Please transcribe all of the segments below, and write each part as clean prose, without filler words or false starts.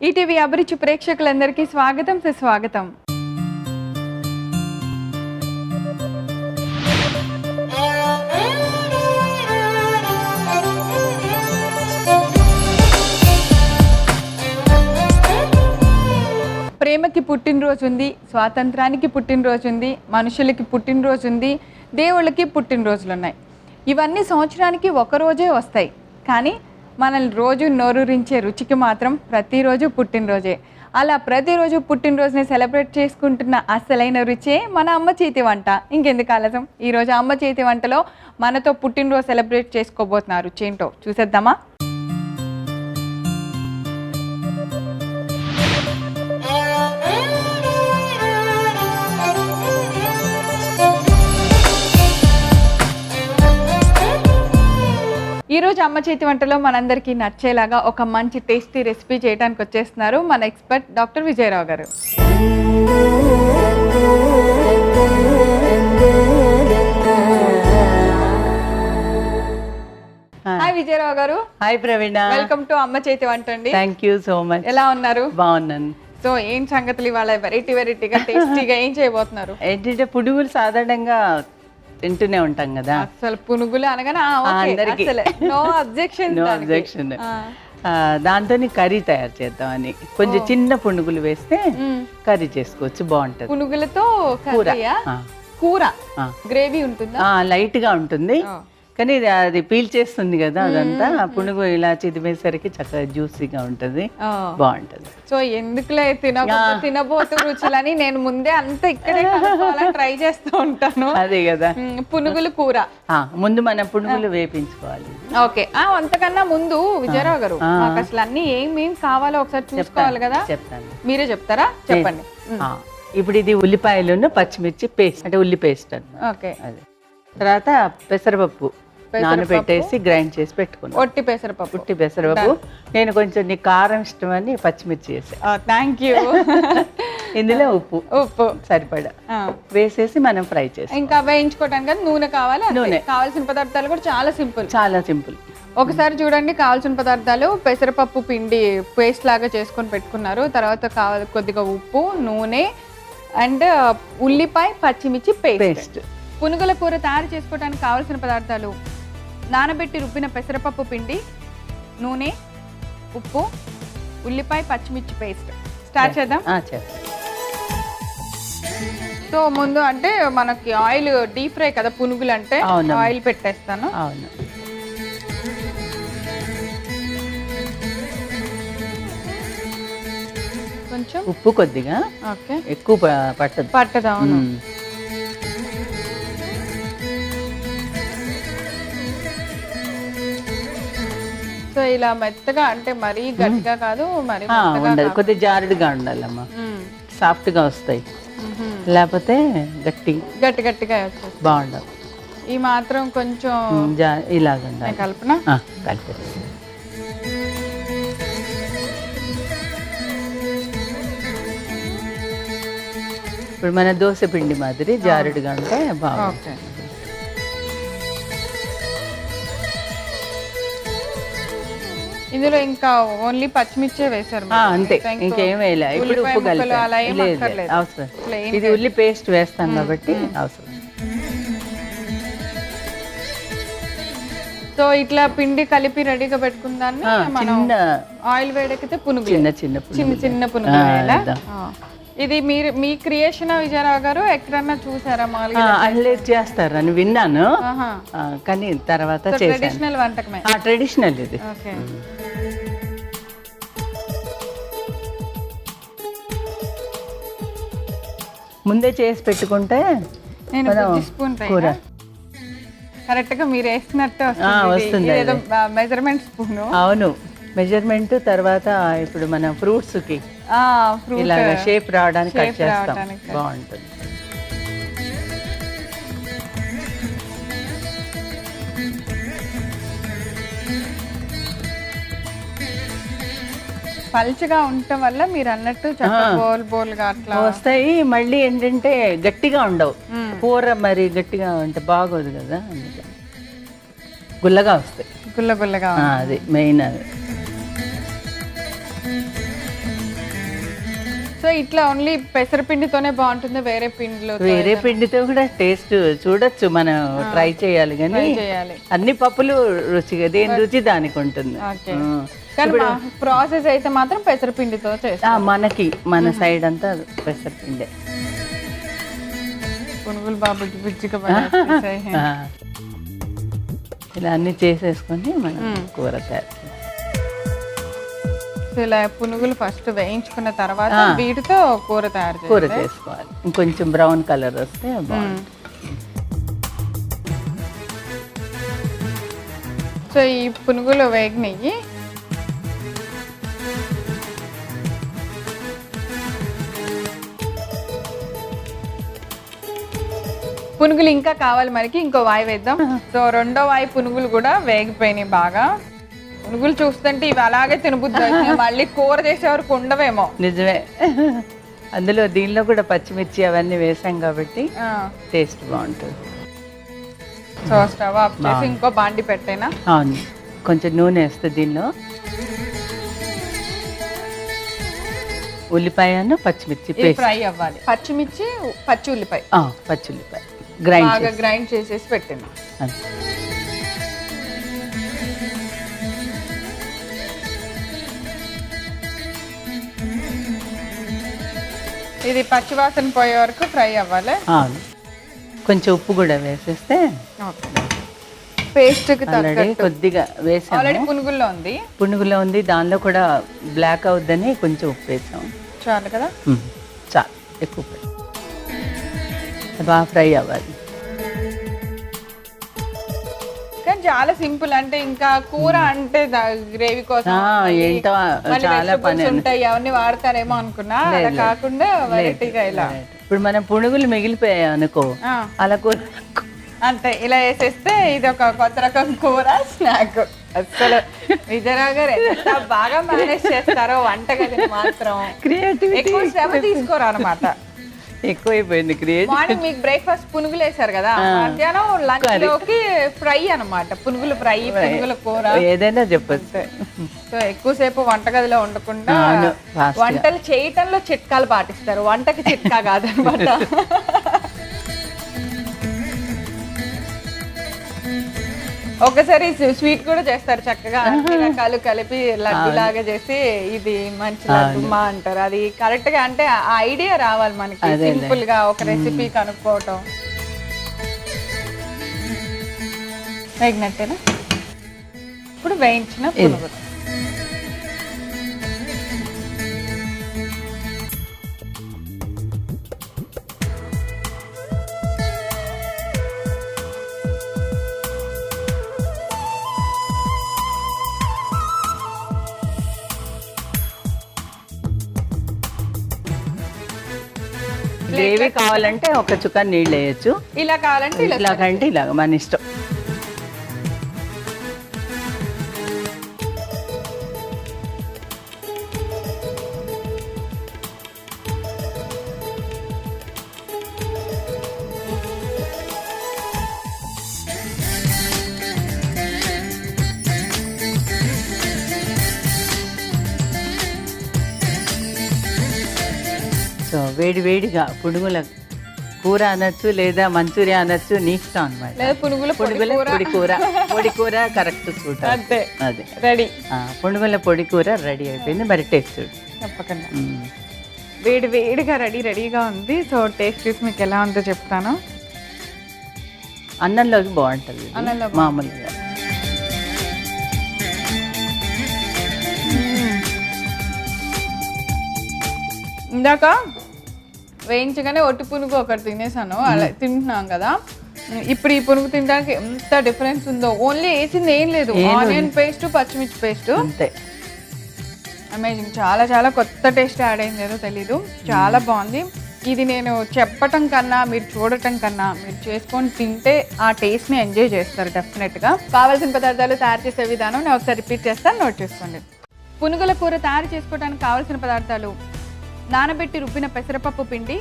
ETV అభిరుచి ప్రేక్షకులందరికీ స్వాగతం సుస్వాగతం. ప్రేమకి పుట్టినరోజు ఉంది, స్వాతంత్రానికి పుట్టినరోజు ఉంది, మనుషులకి పుట్టినరోజు ఉంది, దేవుళ్ళకి పుట్టినరోజులు ఉన్నాయి. ఇవన్నీ సంవత్సరానికి ఒకరోజే వస్తాయి. కానీ మనల్ని రోజు నోరూరించే రుచికి మాత్రం ప్రతిరోజు పుట్టినరోజే. అలా ప్రతిరోజు పుట్టినరోజుని సెలబ్రేట్ చేసుకుంటున్న అసలైన రుచే మన అమ్మ చేతి వంట. ఇంకెందుకు ఆలస్యం, ఈరోజు అమ్మ చేతి వంటలో మనతో పుట్టినరోజు సెలబ్రేట్ చేసుకోబోతున్నారు. రుచి ఏంటో చూసేద్దామా? ఈరోజు అమ్మ చేతి వంటలో మనందరికీ నచ్చేలాగా ఒక మంచి టేస్టీ రెసిపీ చేయడానికి వచ్చేస్తున్నారు మన ఎక్స్పర్ట్ డాక్టర్ విజయరావు గారు. హాయ్ విజయరావు గారు. Hi Praveena. వెల్కమ్ టు అమ్మ చేతి వంట అండి. Thank you so much. ఎలా ఉన్నారు? బాగున్నాను. సో ఏం సంగతులు ఇవాళ వెరైటీగా టేస్టీగా ఏం చేయబోతున్నారు? ఏంటంటే పునుగులు సాధారణంగా తింటూనే ఉంటాం కదా. అసలు పునుగులు అనగానే నో అబ్జెక్షన్. దాంతో కర్రీ తయారు చేద్దామని కొంచెం చిన్న పునుగులు వేస్తే కర్రీ చేసుకోవచ్చు, బాగుంటది. పునుగులతో కూర గ్రేవీ ఉంటుందా? లైట్ గా ఉంటుంది కానీ అది పీల్ చేస్తుంది కదా, అదంతా పునుగు ఇలా చిదిమేసరికి చక్కగా జ్యూసీగా ఉంటది, బాగుంటది. సో ఎందుకులే తినబోతు రుచులని నేను ముందే అంత ఇక్కడే ట్రై చేస్తూ ఉంటాను. అదే కదా, పునుగులు కూర ముందు మనం పునుగులు వేపించుకోవాలి. ఓకే, అంతకన్నా ముందు విజయరావు గారు మాకు అసలు అన్ని ఏమేం కావాలో ఒకసారి చూసుకోవాలి కదా. చెప్తాను, మీరే చెప్తారా? చెప్పండి. ఇప్పుడు ఇది ఉల్లిపాయలను పచ్చిమిర్చి పేస్ట్, అంటే ఉల్లి పేస్ట్ అన్నమాట. ఓకే. అదే తర్వాత పెసరపప్పు నానబెట్టేసి గ్రైండ్ చేసి పెట్టుకున్నాను. ఒట్టి పెసరపప్పు. నేను కొంచెం నీ కారం ఇష్టమని పచ్చిమిర్చి వేసాను. Thank you. ఇందులో ఉప్పు సరిపడా వేసేసి మనం ఫ్రై చేసి, ఇంకా వేయించుకోవడానికి నూనె కావాలి. నూనె కావాల్సిన పదార్థాలు కూడా చాలా సింపుల్. ఒకసారి చూడండి, కావాల్సిన పదార్థాలు పెసరపప్పు పిండి పేస్ట్ లాగా చేసుకొని పెట్టుకున్నారు. తర్వాత కొద్దిగా ఉప్పు, నూనె అండ్ ఉల్లిపాయ పచ్చిమిర్చి పేస్ట్. పునుగుల కూర తయారు చేసుకోవడానికి కావాల్సిన పదార్థాలు: నానబెట్టి రుబ్బిన పెసరపప్పు పిండి, నూనె, ఉప్పు, ఉల్లిపాయ పచ్చిమిర్చి పేస్ట్. స్టార్ట్ చేద్దాం. సో ముందు అంటే మనకి ఆయిల్ డీప్ ఫ్రై కదా పునుగులు అంటే, ఆయిల్ పెట్టేస్తాను. అవును. కొంచెం ఉప్పు కొద్దిగా, ఎక్కువ పట్టదు. అవును. సో ఇలా మెత్తగా అంటే మరీ గట్టిగా కాదు, మరి కొద్దిగా జారుడుగా ఉండాలమ్మా, సాఫ్ట్ గా వస్తాయి. లేకపోతే గట్టిగా బాగుండదు. ఈ మాత్రం కొంచెం ఇలాగ ఉండాలి. కల్పన కలిపేసి ఇప్పుడు మన దోశ పిండి మాదిరి జారుడుగా ఉంటే బాగుంటుంది. ఇందులో ఇంకా ఓన్లీ పచ్చిమిర్చే వేసారు అంతే, ఇంకేం వేయలే. ఇప్పుడు ఉప్పు కలిపి అవసరం, ఇది ఉల్లి పేస్ట్ వేస్తాం కాబట్టి అవసరం. సో ఇట్లా పిండి కలిపి రెడీగా పెట్టుకుందాన్ని చిన్న ఆయిల్ వేడెక్కితే పునుగులు, చిన్న పునుగులు. ఇది మీ క్రియేషన్ విజయరావు గారు? ఎక్కడన్నా చూసారా? మామూలుగా చేస్తారని విన్నాను కానీ తర్వాత ట్రెడిషనల్ వంటకమే. ట్రెడిషనల్ ఇది. ముందే చేసి పెట్టుకుంటే నేను స్పూన్ కూర కరెక్ట్ గా మీరు వేసినట్టు వస్తుంది. Measurement spoon. అవును, మెజర్మెంట్. తర్వాత ఇప్పుడు మనం ఫ్రూట్స్ కి ఇలా షేప్ రావడానికి కట్ చేస్తాం, బాగుంటుంది. పల్చగా ఉండటం వల్ల మీరు అన్నట్టు బోల్గా అట్లా వస్తాయి. మళ్ళీ ఏంటంటే గట్టిగా ఉండవు, కూర మరి గట్టిగా ఉంటే బాగోదు కదా, అందుకని గుల్లగా వస్తాయి. గుల్లగా అది మెయిన్. అది సో ఇట్లా ఓన్లీ పెసరపిండితోనే బాగుంటుంది, వేరే పిండితో కూడా టేస్ట్ చూడొచ్చు, మనం ట్రై చేయాలి. కానీ అన్ని పప్పులు రుచిగా, దేని రుచి దానికి ఉంటుంది. ప్రాసెస్ అయితే మాత్రం పెసరపిండితో చేస్తాం. మన సైడ్ అంతా పెసరపిండే. పునుగులు బాగా బుజ్జిగా ఇలా అన్ని చేసేసుకొని మనం కూర తయారు. ఇలా పునుగులు ఫస్ట్ వేయించుకున్న తర్వాత వీటితో కూర చేసుకోవాలి. ఇంకొంచెం బ్రౌన్ కలర్ వస్తే బాగుంటుంది. సో ఈ పునుగులు వేగినవి పునుగులు ఇంకా కావాలి మనకి, ఇంకో వాయి వేద్దాం. సో రెండో వాయి పునుగులు కూడా వేగిపోయినాయి బాగా. పునుగులు చూస్తుంటే ఇవి అలాగే తినబుద్ధి అవుతుంది, మళ్ళీ కూర చేసే వరకు ఉండవేమో. నిజమే, అందులో దీనిలో కూడా పచ్చిమిర్చి అవన్నీ వేసాం కాబట్టి టేస్ట్ బాగుంటుంది. సో స్టవ్ ఆఫ్ చేసి ఇంకో బాండి పెట్టేనా? అవును, కొంచెం నూనె వేస్తే దీనిలో ఉల్లిపాయ పచ్చిమిర్చి ఫ్రై అవ్వాలి. పచ్చిమిర్చి పచ్చి ఉల్లిపాయ గ్రైండ్ చేసేసి పెట్టినా. ఇది పచ్చివాసన పోయే వరకు ఫ్రై అవ్వాలి. కొంచెం ఉప్పు కూడా వేసేస్తే పేస్ట్ కొద్దిగా వేసాం. ఆల్రెడీ పునుగుల్లో ఉంది, దానిలో కూడా బ్లాక్ అవుద్దని కొంచెం ఉప్పు వేసాం. చాలు కదా, చాలు, ఎక్కువ బాగా ఫ్రై అవ్వాలి. కానీ చాలా సింపుల్, అంటే ఇంకా కూర అంటే గ్రేవీ కోసం ఏంటో చాలా పని ఉంటాయి, అవన్నీ వాడతారేమో అనుకున్నా. అలా కాకుండా వెరైటీగా ఇలా. ఇప్పుడు మనం పునుగులు మిగిలిపోయాయి అనుకో, అలా కూర అంతే ఇలా వేసేస్తే ఇది ఒక కొత్త రకం కూర స్నాక్. అసలు విజయరావు గారు ఎంత బాగా మేనేజ్ చేస్తారో వంటగదిని మాత్రం. ఎక్కువ శ్రమ తీసుకోరు అనమాట. ఎక్కువైపోయింది క్రియేట్. మార్నింగ్ మీకు బ్రేక్ఫాస్ట్ పునుగులు వేసారు కదా, మధ్యాహ్నం లంచ్ లోకి ఫ్రై అనమాట. పునుగులు ఫ్రై, పునుగుల కూర, ఏదైనా చెప్పచ్చు. సో ఎక్కువసేపు వంటగదిలో ఉండకుండా వంటలు చేయటంలో చిట్కాలు పాటిస్తారు, వంటకి చిట్కా కాదనమాట. ఒకసారి స్వీట్ కూడా చేస్తారు చక్కగా, అన్ని రకాలు కలిపి లడ్డు లాగా చేసి ఇది మంచి లడ్డుమా అంటారు. అది కరెక్ట్ గా, అంటే ఆ ఐడియా రావాలి మనకి, సింపుల్ గా ఒక రెసిపీ కనుక్కోవటం. వేగినట్టేనా? ఇప్పుడు వేయించిన పునుగులు. గ్రేవీ కావాలంటే ఒక చుక్క నీళ్ళు వేయచ్చు, ఇలా కావాలంటే ఇలాగ మన ఇష్టం. సో వేడిగా పునుగుల కూర అనొచ్చు, లేదా మంచూరియా అనొచ్చు, నీ ఇష్టం అనమాట. పొడి కూర కరెక్ట్ సూట్. అదే రెడీ, పునుగుల పొడి కూర రెడీ అయిపోయింది. మరి టేస్ట్ తప్పకుండా వేడిగా రెడీగా ఉంది. సో టేస్ట్ చూసి మీకు ఎలా ఉందో చెప్తాను. అన్నంలోకి బాగుంటుంది మామూలుగా. ఇందాక వేయించగానే ఒట్టి పునుగు ఒకటి తినేసాను, అలా తింటున్నాం కదా. ఇప్పుడు ఈ పునుగు తినడానికి ఎంత డిఫరెన్స్ ఉందో. ఓన్లీ వేసింది ఏం లేదు, ఆనియన్ పేస్ట్, పచ్చిమిర్చి పేస్ట్, అంతే. అమేజింగ్, చాలా కొత్త టేస్ట్ యాడ్ అయింది, ఏదో తెలీదు. చాలా బాగుంది. ఇది నేను చెప్పటం కన్నా, మీరు చూడటం కన్నా, మీరు చేసుకొని తింటే ఆ టేస్ట్ని ఎంజాయ్ చేస్తారు డెఫినెట్గా. కావాల్సిన పదార్థాలు తయారు చేసే విధానం నేను ఒకసారి రిపీట్ చేస్తాను, నోట్ చేసుకోండి. పునుగుల కూర తయారు చేసుకోవడానికి కావాల్సిన పదార్థాలు: నానబెట్టి రుబ్బిన పెసరపప్పు పిండి,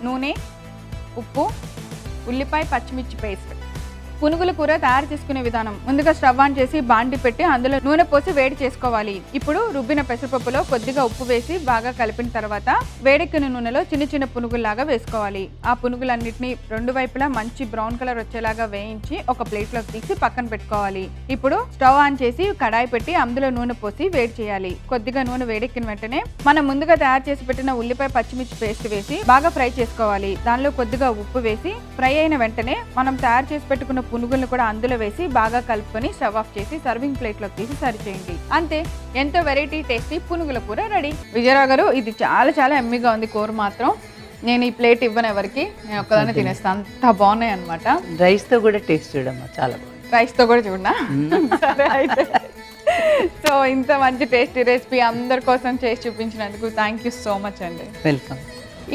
నూనె, ఉప్పు, ఉల్లిపాయ పచ్చిమిర్చి పేస్ట్. పునుగుల కూర తయారు చేసుకునే విధానం: ముందుగా స్టవ్ ఆన్ చేసి బాండి పెట్టి అందులో నూనె పోసి వేడి చేసుకోవాలి. ఇప్పుడు రుబ్బిన పెసరపప్పులో కొద్దిగా ఉప్పు వేసి బాగా కలిపిన తర్వాత వేడెక్కిన నూనెలో చిన్న చిన్న పునుగుల్లాగా వేసుకోవాలి. ఆ పునుగులన్నిటిని రెండు వైపులా మంచి బ్రౌన్ కలర్ వచ్చేలాగా వేయించి ఒక ప్లేట్లోకి తీసి పక్కన పెట్టుకోవాలి. ఇప్పుడు స్టవ్ ఆన్ చేసి కడాయి పెట్టి అందులో నూనె పోసి వేడి చేయాలి. కొద్దిగా నూనె వేడెక్కిన వెంటనే మనం ముందుగా తయారు చేసి పెట్టిన ఉల్లిపాయ పచ్చిమిర్చి పేస్ట్ వేసి బాగా ఫ్రై చేసుకోవాలి. దానిలో కొద్దిగా ఉప్పు వేసి ఫ్రై అయిన వెంటనే మనం తయారు చేసి పెట్టుకున్న పునుగులను కూడా అందులో వేసి బాగా కలుపుకొని స్టవ్ ఆఫ్ చేసి సర్వింగ్ ప్లేట్లోకి తీసి సర్వ్ చేయండి. అంతే, ఎంతో వెరైటీ టేస్టీ పునుగుల కూర రెడీ. విజయరావు గారు, ఇది చాలా చాలా ఎమ్మిగా ఉంది కూర మాత్రం. నేను ఈ ప్లేట్ ఇవ్వను ఎవరికి, నేను ఒక్కదాన్ని తినేస్తాను, అంత బాగున్నాయి అనమాట. రైస్తో కూడా టేస్ట్ చూడమ్మా, చాలా బాగుంది. రైస్తో కూడా చూడనా? సరే అయితే. సో ఇంత మంచి టేస్టీ రెసిపీ అందరి కోసం చేసి చూపించినందుకు థ్యాంక్ యూ సో మచ్ అండి. వెల్కమ్.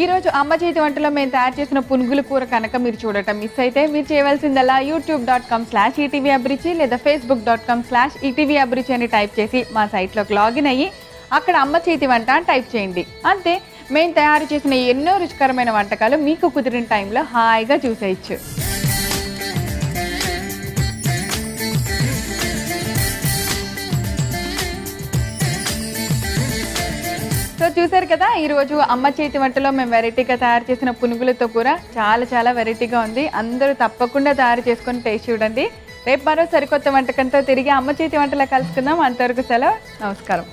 ఈరోజు అమ్మ చేతి వంటలో మేము తయారు చేసిన పునుగుల కూర కనుక మీరు చూడటం మిస్ అయితే మీరు చేయవలసిందల్లా youtube.com/etvabruchi లేదా facebook.com/etvabruchi అని టైప్ చేసి మా సైట్లోకి లాగిన్ అయ్యి అక్కడ అమ్మ చేతి వంట అని టైప్ చేయండి. అంతే, మేము తయారు చేసిన ఎన్నో రుచికరమైన వంటకాలు మీకు కుదిరిన టైంలో హాయిగా చూసేయచ్చు. సో చూసారు కదా, ఈరోజు అమ్మ చేతి వంటలో మేము వెరైటీగా తయారు చేసిన పునుగులతో కూర చాలా చాలా వెరైటీగా ఉంది. అందరూ తప్పకుండా తయారు చేసుకొని టేస్ట్ చూడండి. రేపు మరో సరికొత్త వంటకంతో తిరిగి అమ్మ చేతి వంటలో కలుసుకుందాం. అంతవరకు సెలవు, నమస్కారం.